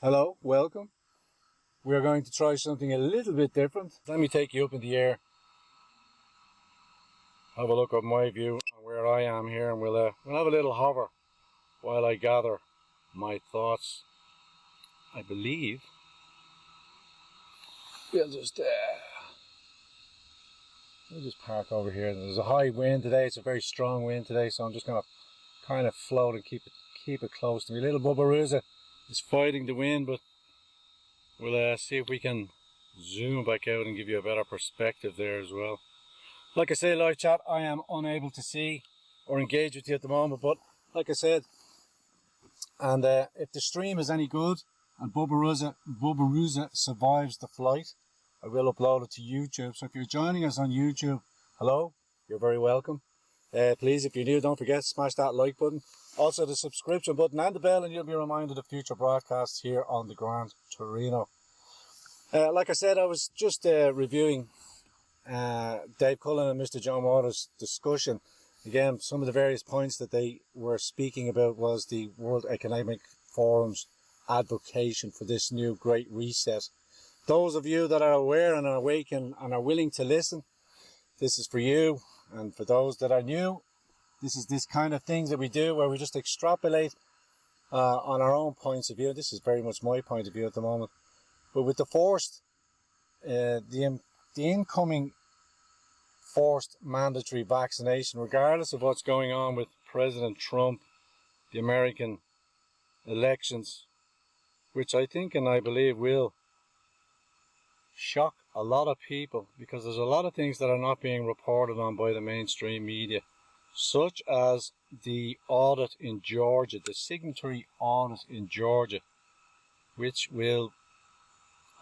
Hello, welcome. We are going to try something a little bit different. Let me take you up in the air. Have a look at my view and where I am here, and we'll have a little hover while I gather my thoughts. I believe we'll just park over here. There's a high wind today. It's a very strong wind today, so I'm just going to kind of float and keep it close to me. Little Bubba is fighting the wind, but we'll see if we can zoom back out and give you a better perspective there as well. Like I say, live chat, I am unable to see or engage with you at the moment, but like I said, and if the stream is any good and Bubba survives the flight, I will upload it to YouTube. So if you're joining us on YouTube, hello, you're very welcome. Please, if you're new, don't forget to smash that like button. Also the subscription button and the bell, and you'll be reminded of future broadcasts here on the Grand Torino. Like I said, I was just reviewing Dave Cullen and Mr. John Waters' discussion. Again, some of the various points that they were speaking about was the World Economic Forum's advocation for this new Great Reset. Those of you that are aware and are awake and are willing to listen, this is for you. And for those that are new, this is this kind of things that we do where we just extrapolate on our own points of view. This is very much my point of view at the moment. But with the forced, the incoming forced mandatory vaccination, regardless of what's going on with President Trump, the American elections, which I think and I believe will shock a lot of people, because there's a lot of things that are not being reported on by the mainstream media, such as the audit in Georgia, the signatory audit in Georgia, which will,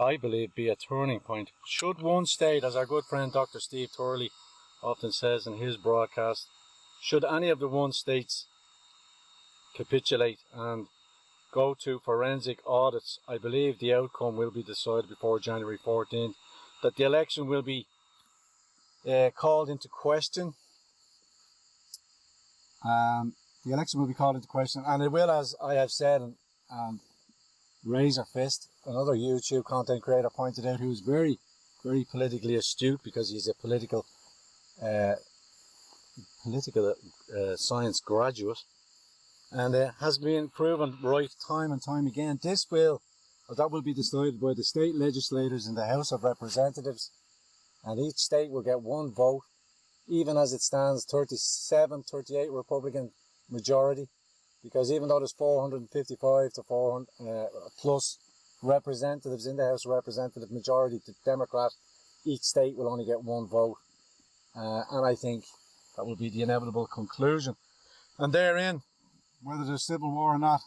I believe, be a turning point. Should one state, as our good friend Dr. Steve Turley often says in his broadcast, should any of the one states capitulate and go to forensic audits, I believe the outcome will be decided before January 14th, that the election will be called into question. The election will be called into question, and it will, as I have said, and Razor Fist, another YouTube content creator, pointed out, who's very, very politically astute because he's a political science graduate, and has been proven right time and time again. That will be decided by the state legislators in the House of Representatives, and each state will get one vote, even as it stands, 37, 38 Republican majority, because even though there's 455 to 400 plus representatives in the House of Representatives, majority to Democrat, each state will only get one vote, and I think that will be the inevitable conclusion. And therein, whether there's civil war or not,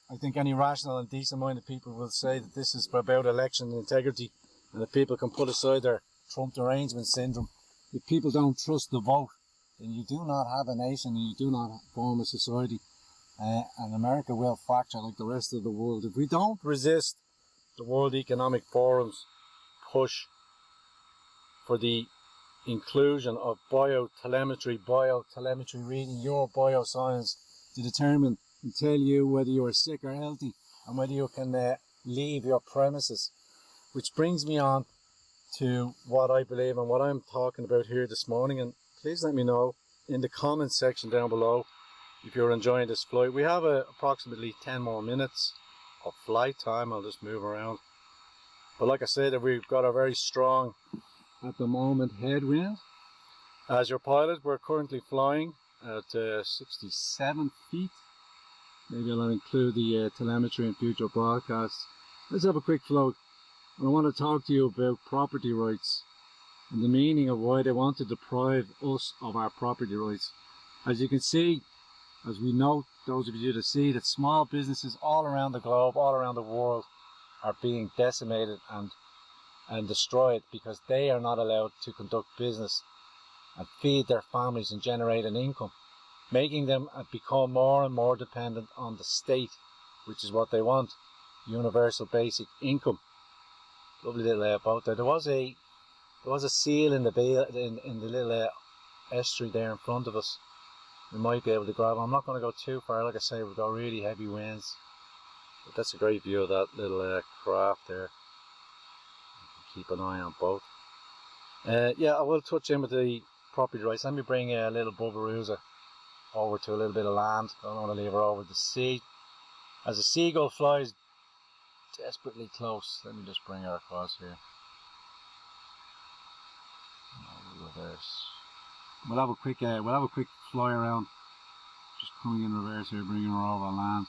I think any rational and decent-minded people will say that this is about election integrity, and if people can put aside their Trump derangement syndrome, if people don't trust the vote, then you do not have a nation and you do not form a society, and America will fracture like the rest of the world. If we don't resist the World Economic Forum's push for the inclusion of biotelemetry reading your bioscience to determine and tell you whether you are sick or healthy and whether you can leave your premises. Which brings me on to what I believe and what I'm talking about here this morning, and please let me know in the comments section down below if you're enjoying this flight. We have approximately 10 more minutes of flight time. I'll just move around, but like I said, we've got a very strong at the moment headwind. As your pilot, we're currently flying at 67 feet. Maybe I'll include the telemetry in future broadcasts. Let's have a quick float. And I want to talk to you about property rights and the meaning of why they want to deprive us of our property rights. As you can see, as we know, those of you that see, that small businesses all around the globe, all around the world, are being decimated and destroyed because they are not allowed to conduct business and feed their families and generate an income, making them become more and more dependent on the state, which is what they want, universal basic income. Lovely little boat there. There was a seal in the little estuary there in front of us. We might be able to grab. I'm not going to go too far. Like I say, we've got really heavy winds. But that's a great view of that little craft there. Keep an eye on both. Yeah, I will touch in with the property rights. Let me bring a little buggerooza over to a little bit of land. I don't want to leave her over the sea. As a seagull flies desperately close, let me just bring her across here. Reverse. We'll have a quick fly around. Just coming in reverse here, bringing her over land.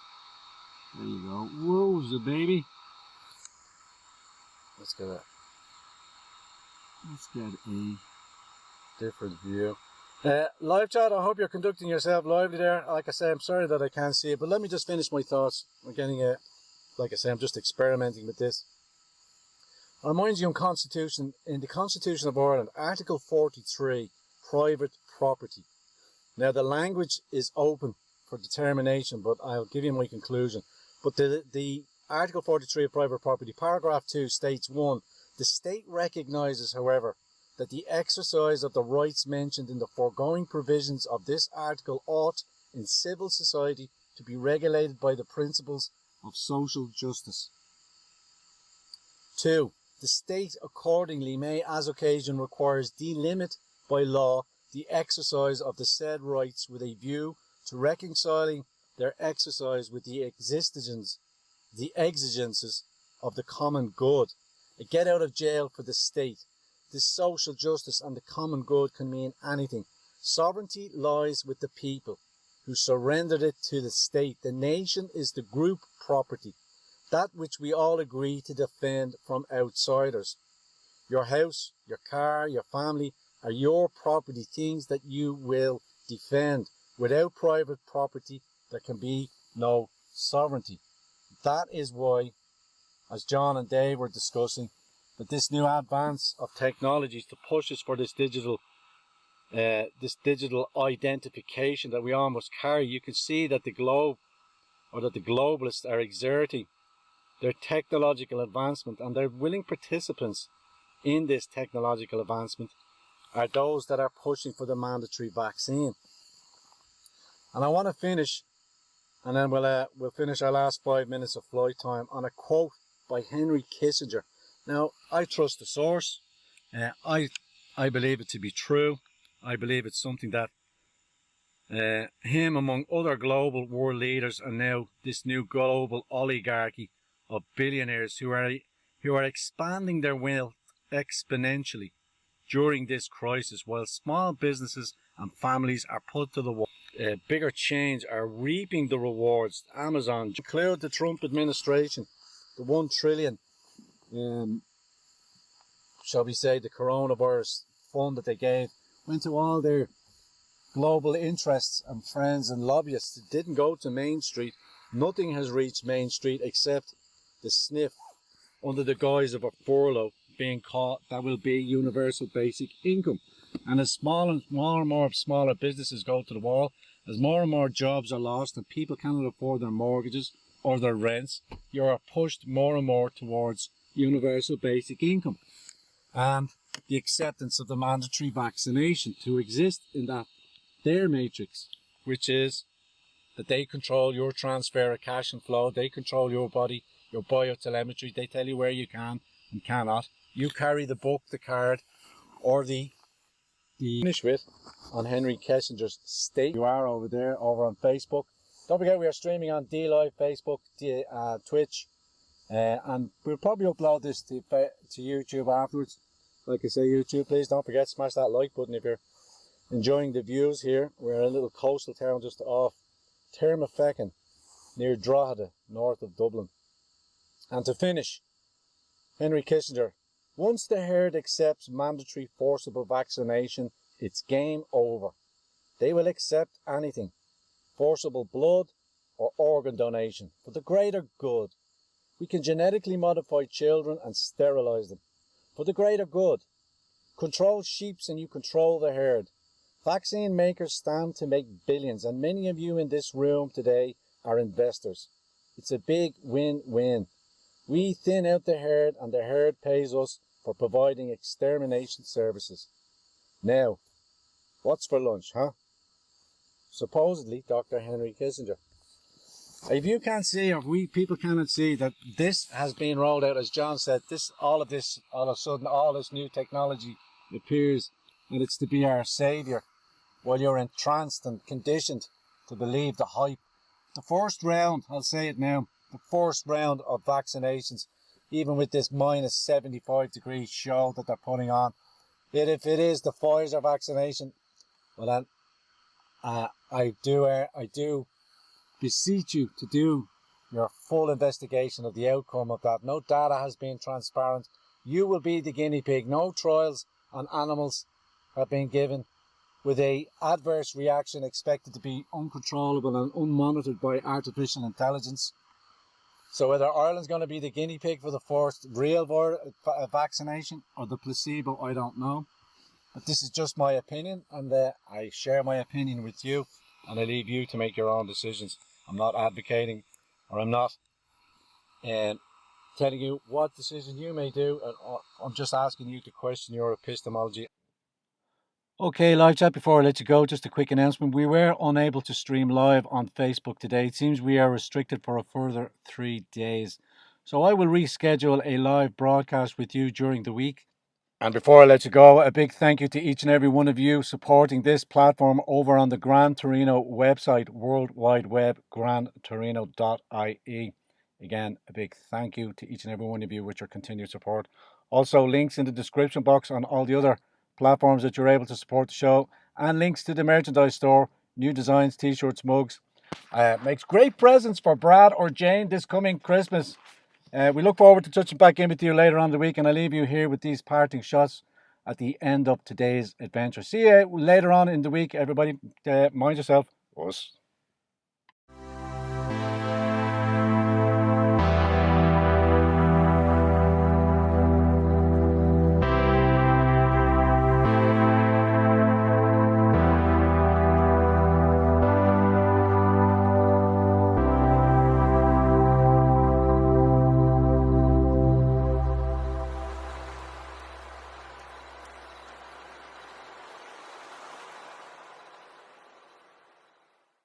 There you go. Whoa, the baby. Let's get a different view. Live chat, I hope you're conducting yourself lively there. Like I say, I'm sorry that I can't see it, but let me just finish my thoughts. I'm getting like I say, I'm just experimenting with this. I remind you in the Constitution of Ireland, Article 43, private property. Now the language is open for determination, but I'll give you my conclusion. But the Article 43 of private property, paragraph 2 states 1, the state recognises, however, that the exercise of the rights mentioned in the foregoing provisions of this article ought, in civil society, to be regulated by the principles of social justice. 2. The state accordingly may, as occasion requires, delimit by law the exercise of the said rights with a view to reconciling their exercise with the exigences of the common good. A get out of jail for the state. This social justice and the common good can mean anything. Sovereignty lies with the people who surrendered it to the state. The nation is the group property, that which we all agree to defend from outsiders. Your house, your car, your family are your property, things that you will defend. Without private property, there can be no sovereignty. That is why, as John and Dave were discussing, that this new advance of technologies to push us for this digital identification that we all must carry. You can see that the globalists are exerting their technological advancement, and their willing participants in this technological advancement are those that are pushing for the mandatory vaccine. And I want to finish, and then we'll finish our last 5 minutes of flight time on a quote by Henry Kissinger. Now, I trust the source. I believe it to be true. I believe it's something that him, among other global world leaders, and now this new global oligarchy of billionaires who are expanding their wealth exponentially during this crisis, while small businesses and families are put to the wall. Bigger chains are reaping the rewards. Amazon, include the Trump administration, the 1 trillion, shall we say, the coronavirus fund that they gave, went to all their global interests and friends and lobbyists. It didn't go to Main Street. Nothing has reached Main Street except the sniff under the guise of a furlough being caught. That will be universal basic income. And as more and more smaller businesses go to the wall, as more and more jobs are lost and people cannot afford their mortgages or their rents, you are pushed more and more towards universal basic income and the acceptance of the mandatory vaccination to exist in their matrix, which is that they control your transfer of cash and flow, they control your body, your biotelemetry, they tell you where you can and cannot. You carry the book, the card, or the finish with on Henry Kissinger's state. You are over there, over on Facebook. Don't forget we are streaming on DLive, Facebook, Twitch, and we'll probably upload this to YouTube afterwards. Like I say, YouTube, please don't forget, smash that like button if you're enjoying the views here. We're in a little coastal town just off Termafeckin, near Drogheda, north of Dublin. And to finish, Henry Kissinger, once the herd accepts mandatory forcible vaccination, it's game over. They will accept anything, forcible blood or organ donation, for the greater good. We can genetically modify children and sterilise them, for the greater good. Control sheep and you control the herd. Vaccine makers stand to make billions, and many of you in this room today are investors. It's a big win-win. We thin out the herd and the herd pays us for providing extermination services. Now, what's for lunch, huh? Supposedly Dr. Henry Kissinger. If you can't see, or we people cannot see, that this has been rolled out, as John said, all of a sudden, all this new technology appears, and it's to be our saviour, while you're entranced and conditioned to believe the hype. The first round, I'll say it now, the first round of vaccinations, even with this minus 75-degree show that they're putting on, if it is the Pfizer vaccination, well then, I do beseech you to do your full investigation of the outcome of that. No data has been transparent. You will be the guinea pig. No trials on animals have been given, with a adverse reaction expected to be uncontrollable and unmonitored by artificial intelligence. So whether Ireland's going to be the guinea pig for the first real vaccination or the placebo, I don't know. But this is just my opinion, and I share my opinion with you, and I leave you to make your own decisions. I'm not advocating, or I'm not telling you what decision you may do. I'm just asking you to question your epistemology. Okay, live chat, before I let you go, just a quick announcement. We were unable to stream live on Facebook today. It seems we are restricted for a further 3 days. So I will reschedule a live broadcast with you during the week. And before I let you go, a big thank you to each and every one of you supporting this platform over on the Grand Torino website, World Wide Web, grandtorino.ie. Again, a big thank you to each and every one of you with your continued support. Also, links in the description box on all the other platforms that you're able to support the show, and links to the merchandise store, new designs, t-shirts, mugs. Makes great presents for Brad or Jane this coming Christmas. We look forward to touching back in with you later on the week, and I leave you here with these parting shots at the end of today's adventure. See you later on in the week, everybody. Mind yourself. Us.